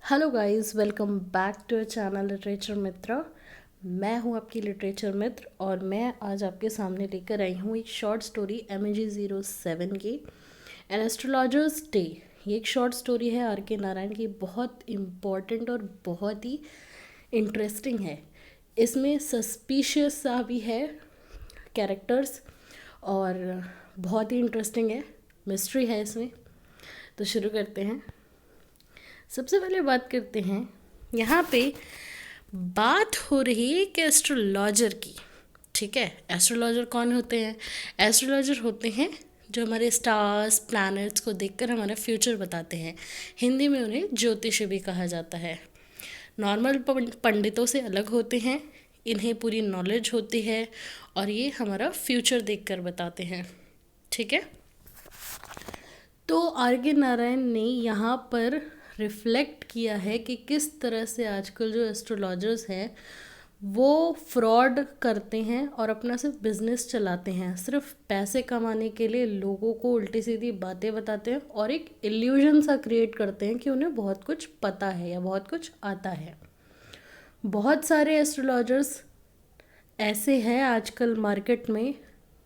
Hello guys, welcome back to channel literature Mitra. मैं हूं आपकी लिटरेचर मित्र और मैं आज आपके सामने लेकर आई हूं एक शॉर्ट स्टोरी MEG07 की एन एस्ट्रोलॉजर्स डे। ये एक शॉर्ट स्टोरी है आर के नारायण की, बहुत इम्पॉर्टेंट और बहुत ही इंटरेस्टिंग है। इसमें सस्पिशियस सा भी है कैरेक्टर्स और बहुत ही इंटरेस्टिंग है, मिस्ट्री है इसमें। तो शुरू करते हैं। सबसे पहले बात करते हैं, यहाँ पे बात हो रही है एक एस्ट्रोलॉजर की। ठीक है, एस्ट्रोलॉजर कौन होते हैं? एस्ट्रोलॉजर होते हैं जो हमारे स्टार्स प्लैनेट्स को देखकर हमारा फ्यूचर बताते हैं। हिंदी में उन्हें ज्योतिषी भी कहा जाता है। नॉर्मल पंडितों से अलग होते हैं, इन्हें पूरी नॉलेज होती है और ये हमारा फ्यूचर देखकर बताते हैं। ठीक है, तो आर के नारायण ने यहाँ पर रिफ्लेक्ट किया है कि किस तरह से आजकल जो एस्ट्रोलॉजर्स हैं वो फ्रॉड करते हैं और अपना सिर्फ बिजनेस चलाते हैं, सिर्फ पैसे कमाने के लिए लोगों को उल्टी सीधी बातें बताते हैं और एक इल्यूजन सा क्रिएट करते हैं कि उन्हें बहुत कुछ पता है या बहुत कुछ आता है। बहुत सारे एस्ट्रोलॉजर्स ऐसे हैं आजकल मार्केट में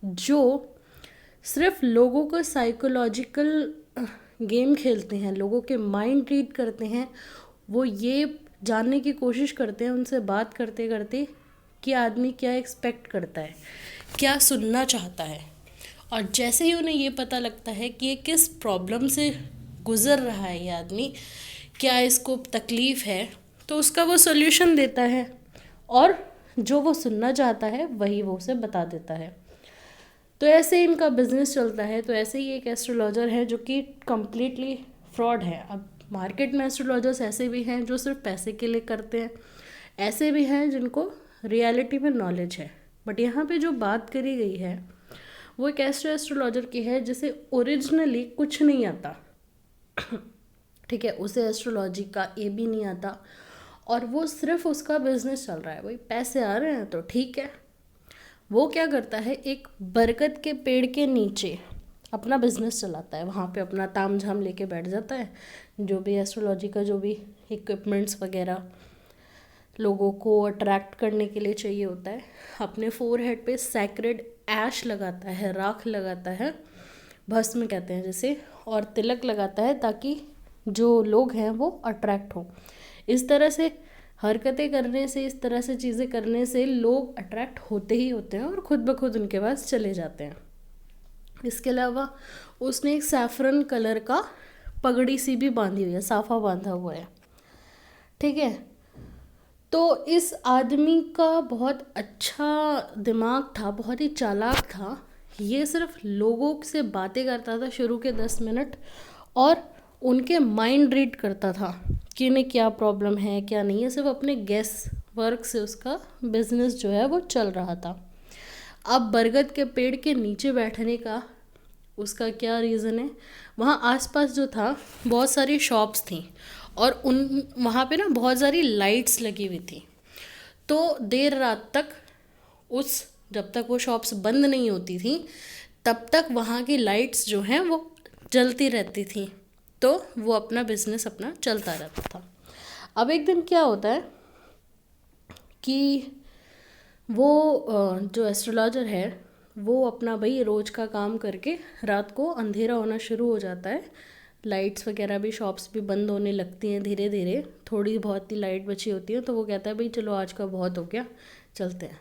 जो सिर्फ लोगों को साइकोलॉजिकल गेम खेलते हैं, लोगों के माइंड रीड करते हैं। वो ये जानने की कोशिश करते हैं उनसे बात करते करते कि आदमी क्या एक्सपेक्ट करता है, क्या सुनना चाहता है। और जैसे ही उन्हें ये पता लगता है कि ये किस प्रॉब्लम से गुज़र रहा है, ये आदमी क्या इसको तकलीफ़ है, तो उसका वो सोल्यूशन देता है और जो वो सुनना चाहता है वही वो उसे बता देता है। तो ऐसे इनका बिजनेस चलता है। तो ऐसे ही एक एस्ट्रोलॉजर है जो कि कम्प्लीटली फ्रॉड है। अब मार्केट में एस्ट्रोलॉजर्स ऐसे भी हैं जो सिर्फ पैसे के लिए करते हैं, ऐसे भी हैं जिनको रियलिटी में नॉलेज है। बट यहाँ पे जो बात करी गई है वो एक ऐसे एस्ट्रोलॉजर की है जिसे ओरिजिनली कुछ नहीं आता। ठीक है, उसे एस्ट्रोलॉजी का ए भी नहीं आता और वो सिर्फ उसका बिजनेस चल रहा है, वही पैसे आ रहे हैं तो ठीक है। वो क्या करता है, एक बरगद के पेड़ के नीचे अपना बिजनेस चलाता है, वहाँ पे अपना ताम झाम लेके बैठ जाता है। जो भी एस्ट्रोलॉजी का जो भी इक्विपमेंट्स वगैरह लोगों को अट्रैक्ट करने के लिए चाहिए होता है, अपने फोरहेड पे सैक्रेड ऐश लगाता है, राख लगाता है, भस्म कहते हैं जिसे, और तिलक लगाता है ताकि जो लोग हैं वो अट्रैक्ट हों। इस तरह से हरकतें करने से, इस तरह से चीज़ें करने से लोग अट्रैक्ट होते ही होते हैं और ख़ुद ब खुद उनके पास चले जाते हैं। इसके अलावा उसने एक सैफरन कलर का पगड़ी सी भी बांधी हुई है, साफा बांधा हुआ है। ठीक है, तो इस आदमी का बहुत अच्छा दिमाग था, बहुत ही चालाक था। ये सिर्फ लोगों से बातें करता था शुरू के 10 मिनट और उनके माइंड रीड करता था कि इन्हें क्या प्रॉब्लम है क्या नहीं है। सिर्फ अपने गेस वर्क से उसका बिजनेस जो है वो चल रहा था। अब बरगद के पेड़ के नीचे बैठने का उसका क्या रीज़न है, वहाँ आसपास जो था बहुत सारी शॉप्स थी और उन वहाँ पे ना बहुत सारी लाइट्स लगी हुई थी। तो देर रात तक उस जब तक वो शॉप्स बंद नहीं होती थी तब तक वहाँ की लाइट्स जो हैं वो जलती रहती थी, तो वो अपना बिजनेस अपना चलता रहता था। अब एक दिन क्या होता है कि वो जो एस्ट्रोलॉजर है वो अपना भाई रोज़ का काम करके रात को अंधेरा होना शुरू हो जाता है, लाइट्स वगैरह भी शॉप्स भी बंद होने लगती हैं धीरे धीरे, थोड़ी बहुत ही लाइट बची होती है। तो वो कहता है भाई चलो आज का बहुत हो गया, चलते हैं।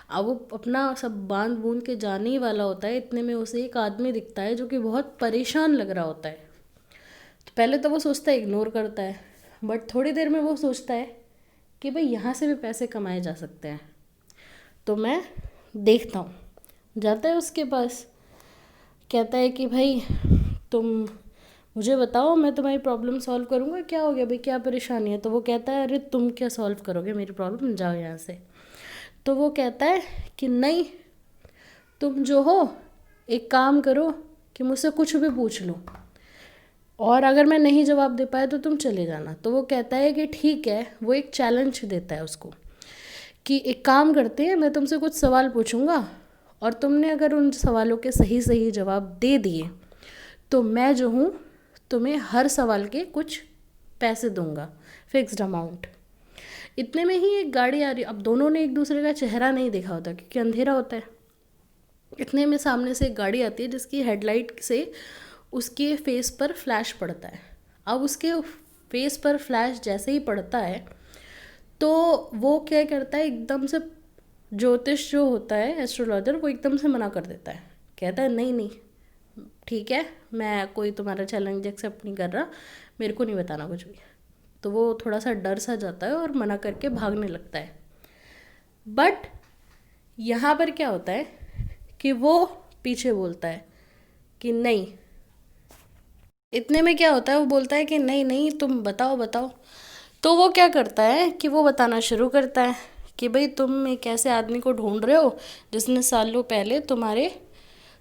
अब वो अपना सब बांध बूंद के जाने ही वाला होता है, इतने में उसे एक आदमी दिखता है जो कि बहुत परेशान लग रहा होता है। तो पहले तो वो सोचता है, इग्नोर करता है, बट थोड़ी देर में वो सोचता है कि भाई यहाँ से भी पैसे कमाए जा सकते हैं, तो मैं देखता हूँ। जाता है उसके पास, कहता है कि भाई तुम मुझे बताओ, मैं तुम्हारी प्रॉब्लम सॉल्व करूँगा। क्या हो गया भाई, क्या परेशानी है? तो वो कहता है अरे तुम क्या सॉल्व करोगे मेरी प्रॉब्लम, जाओ यहाँ से। तो वो कहता है कि नहीं, तुम जो हो एक काम करो कि मुझसे कुछ भी पूछ लो और अगर मैं नहीं जवाब दे पाया तो तुम चले जाना। तो वो कहता है कि ठीक है। वो एक चैलेंज देता है उसको कि एक काम करते हैं, मैं तुमसे कुछ सवाल पूछूंगा और तुमने अगर उन सवालों के सही सही जवाब दे दिए तो मैं जो हूँ तुम्हें हर सवाल के कुछ पैसे दूंगा, फिक्स्ड अमाउंट। इतने में ही एक गाड़ी आ रही, अब दोनों ने एक दूसरे का चेहरा नहीं देखा होता क्योंकि अंधेरा होता है। इतने में सामने से एक गाड़ी आती है जिसकी हेडलाइट से उसके फेस पर फ्लैश पड़ता है। अब उसके फेस पर फ्लैश जैसे ही पड़ता है तो वो क्या करता है, एकदम से ज्योतिष जो होता है, एस्ट्रोलॉजर, वो एकदम से मना कर देता है। कहता है नहीं नहीं ठीक है, मैं कोई तुम्हारा चैलेंज एक्सेप्ट नहीं कर रहा, मेरे को नहीं बताना कुछ भी। तो वो थोड़ा सा डर सा जाता है और मना करके भागने लगता है। बट यहाँ पर क्या होता है कि वो पीछे बोलता है कि नहीं। इतने में क्या होता है, वो बोलता है कि नहीं नहीं तुम बताओ बताओ। तो वो क्या करता है कि वो बताना शुरू करता है कि भाई तुम एक ऐसे आदमी को ढूंढ रहे हो जिसने सालों पहले तुम्हारे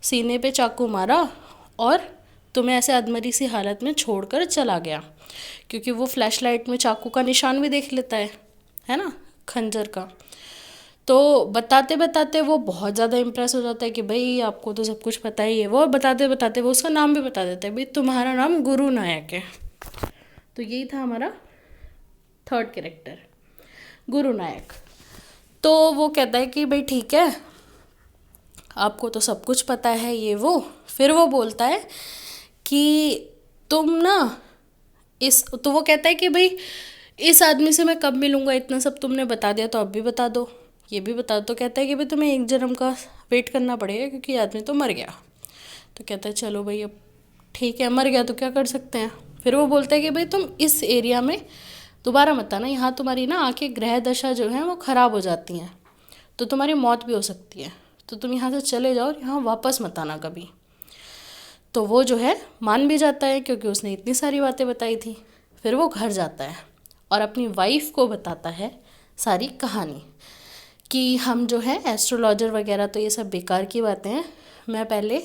सीने पे चाकू मारा और तुम्हें ऐसे अधमरी सी हालत में छोड़कर चला गया, क्योंकि वो फ्लैश लाइट में चाकू का निशान भी देख लेता है ना, खंजर का। तो बताते बताते वो बहुत ज़्यादा इम्प्रेस हो जाता है कि भाई आपको तो सब कुछ पता ही है। वो बताते बताते वो उसका नाम भी बता देता है, भाई तुम्हारा नाम गुरु नायक है। तो यही था हमारा थर्ड कैरेक्टर, गुरु नायक। तो वो कहता है कि भाई ठीक है, आपको तो सब कुछ पता है ये वो। फिर वो बोलता है कि तुम ना तो वो कहता है कि भाई इस आदमी से मैं कब मिलूँगा, इतना सब तुमने बता दिया तो अब भी बता दो, ये भी बता दो। तो कहता है कि भाई तुम्हें एक जन्म का वेट करना पड़ेगा क्योंकि आदमी तो मर गया। तो कहता है चलो भाई अब ठीक है, मर गया तो क्या कर सकते हैं। फिर वो बोलता है कि भाई तुम इस एरिया में दोबारा मत आना, यहाँ तुम्हारी ना आके ग्रह दशा जो है वो ख़राब हो जाती हैं, तो तुम्हारी मौत भी हो सकती है, तो तुम यहाँ से चले जाओ और यहाँ वापस मत आना कभी। तो वो जो है मान भी जाता है क्योंकि उसने इतनी सारी बातें बताई थी। फिर वो घर जाता है और अपनी वाइफ को बताता है सारी कहानी कि हम जो है एस्ट्रोलॉजर वगैरह तो ये सब बेकार की बातें हैं। मैं पहले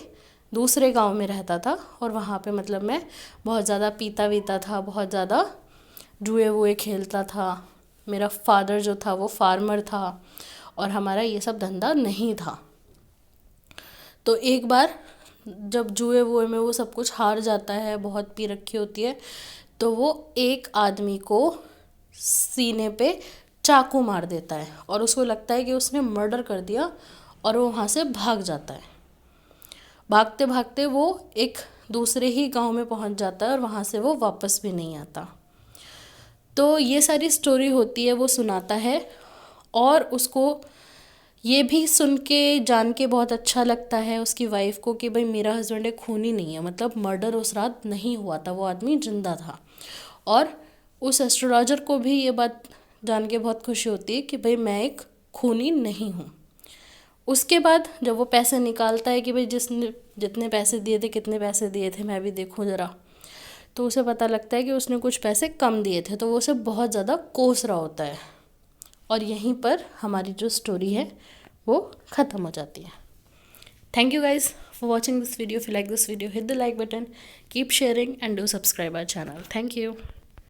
दूसरे गांव में रहता था और वहाँ पे मतलब मैं बहुत ज़्यादा पीता वीता था, बहुत ज़्यादा जुए वुए खेलता था। मेरा फादर जो था वो फार्मर था और हमारा ये सब धंधा नहीं था। तो एक बार जब जुए वुए में वो सब कुछ हार जाता है, बहुत पी रखी होती है, तो वो एक आदमी को सीने पे चाकू मार देता है और उसको लगता है कि उसने मर्डर कर दिया और वो वहाँ से भाग जाता है। भागते भागते वो एक दूसरे ही गांव में पहुँच जाता है और वहाँ से वो वापस भी नहीं आता। तो ये सारी स्टोरी होती है, वो सुनाता है और उसको ये भी सुन के जान के बहुत अच्छा लगता है उसकी वाइफ को कि भाई मेरा हस्बैंड एक खूनी नहीं है, मतलब मर्डर उस रात नहीं हुआ था, वो आदमी जिंदा था। और उस एस्ट्रोलॉजर को भी ये बात जान के बहुत खुशी होती है कि भाई मैं एक खूनी नहीं हूँ। उसके बाद जब वो पैसे निकालता है कि भाई जिसने जितने पैसे दिए थे, कितने पैसे दिए थे मैं भी देखूँ ज़रा, तो उसे पता लगता है कि उसने कुछ पैसे कम दिए थे, तो वो उसे बहुत ज़्यादा कोस रहा होता है। और यहीं पर हमारी जो स्टोरी है वो ख़त्म हो जाती है। Thank you guys for watching this video. If you like this video, hit the like button, keep sharing and do subscribe our channel. Thank you.